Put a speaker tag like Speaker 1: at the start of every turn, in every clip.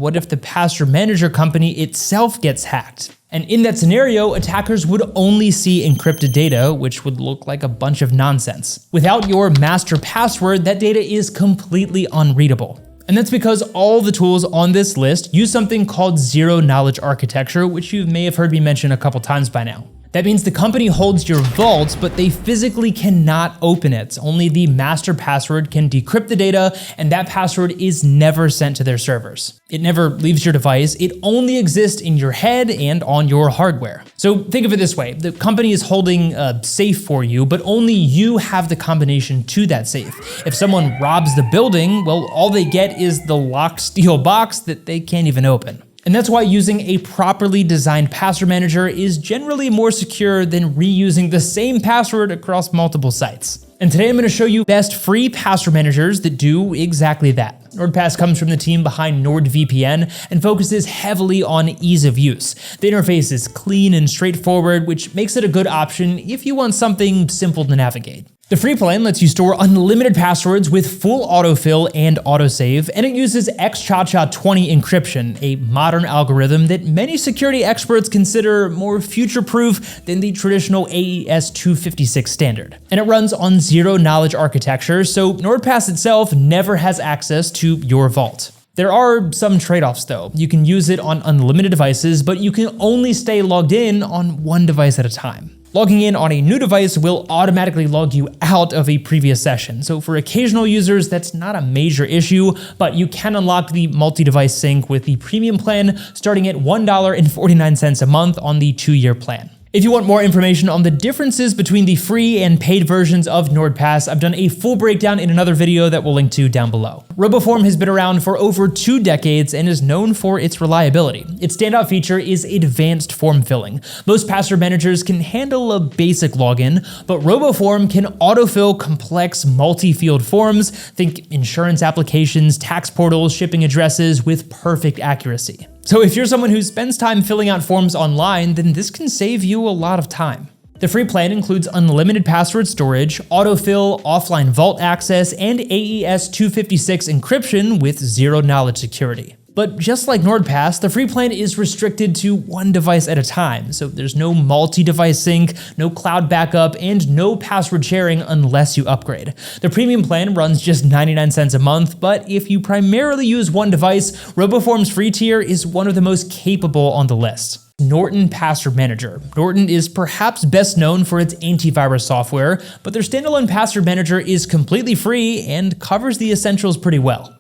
Speaker 1: what if the password manager company itself gets hacked? And in that scenario, attackers would only see encrypted data, which would look like a bunch of nonsense. Without your master password, that data is completely unreadable. And that's because all the tools on this list use something called zero-knowledge architecture, which you may have heard me mention a couple times by now. That means the company holds your vault, but they physically cannot open it. Only the master password can decrypt the data, and that password is never sent to their servers. It never leaves your device. It only exists in your head and on your hardware. So think of it this way. The company is holding a safe for you, but only you have the combination to that safe. If someone robs the building, well, all they get is the locked steel box that they can't even open. And that's why using a properly designed password manager is generally more secure than reusing the same password across multiple sites. And today I'm going to show you best free password managers that do exactly that. NordPass comes from the team behind NordVPN and focuses heavily on ease of use. The interface is clean and straightforward, which makes it a good option if you want something simple to navigate. The free plan lets you store unlimited passwords with full autofill and autosave, and it uses XChaCha20 encryption, a modern algorithm that many security experts consider more future-proof than the traditional AES 256 standard. And it runs on zero-knowledge architecture, so NordPass itself never has access to your vault. There are some trade-offs though. You can use it on unlimited devices, but you can only stay logged in on one device at a time. Logging in on a new device will automatically log you out of a previous session. So for occasional users, that's not a major issue, but you can unlock the multi-device sync with the premium plan starting at $1.49 a month on the 2-year plan. If you want more information on the differences between the free and paid versions of NordPass, I've done a full breakdown in another video that we'll link to down below. RoboForm has been around for over 2 decades and is known for its reliability. Its standout feature is advanced form filling. Most password managers can handle a basic login, but RoboForm can autofill complex multi-field forms, think insurance applications, tax portals, shipping addresses, with perfect accuracy. So if you're someone who spends time filling out forms online, then this can save you a lot of time. The free plan includes unlimited password storage, autofill, offline vault access, and AES 256 encryption with zero-knowledge security. But just like NordPass, the free plan is restricted to one device at a time, so there's no multi-device sync, no cloud backup, and no password sharing unless you upgrade. The premium plan runs just 99 cents a month, but if you primarily use one device, RoboForm's free tier is one of the most capable on the list. Norton Password Manager. Norton is perhaps best known for its antivirus software, but their standalone password manager is completely free and covers the essentials pretty well.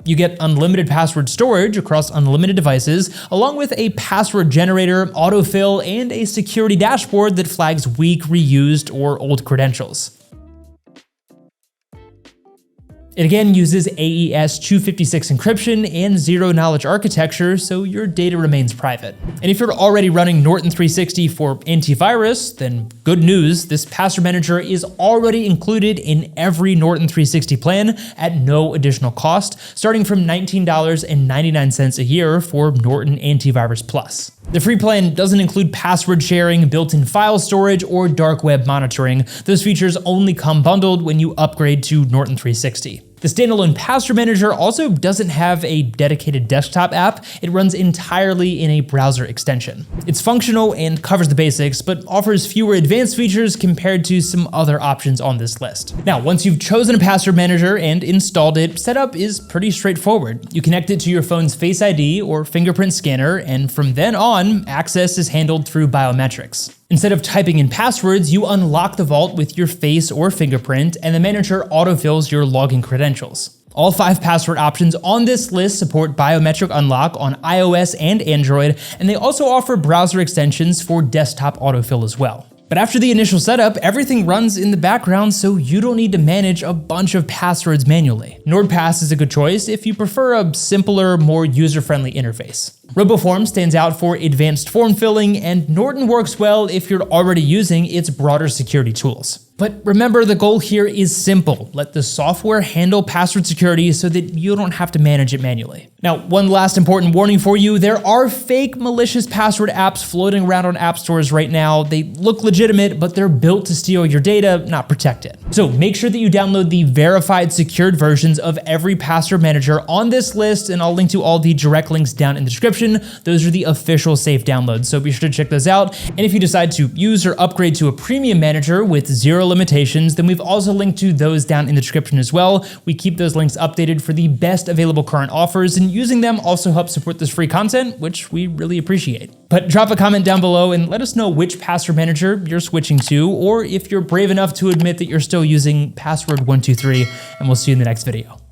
Speaker 1: You get unlimited password storage across unlimited devices, along with a password generator, autofill, and a security dashboard that flags weak, reused, or old credentials. It again uses AES 256 encryption and zero-knowledge architecture, so your data remains private. And if you're already running Norton 360 for antivirus, then good news, this password manager is already included in every Norton 360 plan at no additional cost, starting from $19.99 a year for Norton Antivirus Plus. The free plan doesn't include password sharing, built-in file storage, or dark web monitoring. Those features only come bundled when you upgrade to Norton 360. The standalone password manager also doesn't have a dedicated desktop app. It runs entirely in a browser extension. It's functional and covers the basics, but offers fewer advanced features compared to some other options on this list. Now, once you've chosen a password manager and installed it, setup is pretty straightforward. You connect it to your phone's Face ID or fingerprint scanner, and from then on, access is handled through biometrics. Instead of typing in passwords, you unlock the vault with your face or fingerprint, and the manager autofills your login credentials. All 5 password options on this list support biometric unlock on iOS and Android, and they also offer browser extensions for desktop autofill as well. But after the initial setup, everything runs in the background, so you don't need to manage a bunch of passwords manually. NordPass is a good choice if you prefer a simpler, more user-friendly interface. RoboForm stands out for advanced form filling, and Norton works well if you're already using its broader security tools. But remember, the goal here is simple. Let the software handle password security so that you don't have to manage it manually. Now, one last important warning for you, there are fake malicious password apps floating around on app stores right now. They look legitimate, but they're built to steal your data, not protect it. So make sure that you download the verified secured versions of every password manager on this list, and I'll link to all the direct links down in the description. Those are the official safe downloads, so be sure to check those out. And if you decide to use or upgrade to a premium manager with zero limitations, then we've also linked to those down in the description as well. We keep those links updated for the best available current offers, and using them also helps support this free content, which we really appreciate. But drop a comment down below and let us know which password manager you're switching to, or if you're brave enough to admit that you're still using password 123, and we'll see you in the next video.